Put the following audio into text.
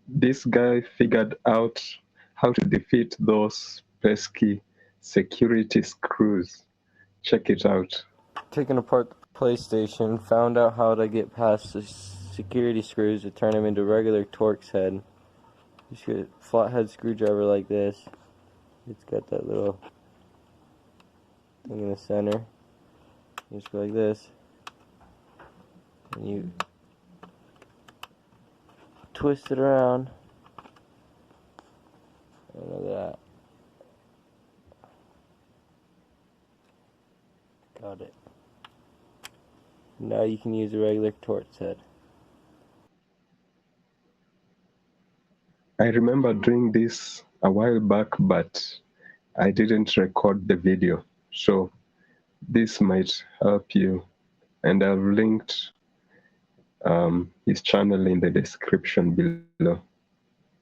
this guy figured out how to defeat those pesky security screws. Check it out. Taking apart the PlayStation, found out how to get past the security screws to turn them into regular Torx head. Just get a flathead screwdriver like this. It's got that little thing in the center. You just go like this, and you twist it around. And look at that. Got it. Now you can use a regular Torx head. I remember doing this a while back, but I didn't record the video. So this might help you. And I've linked his channel in the description below.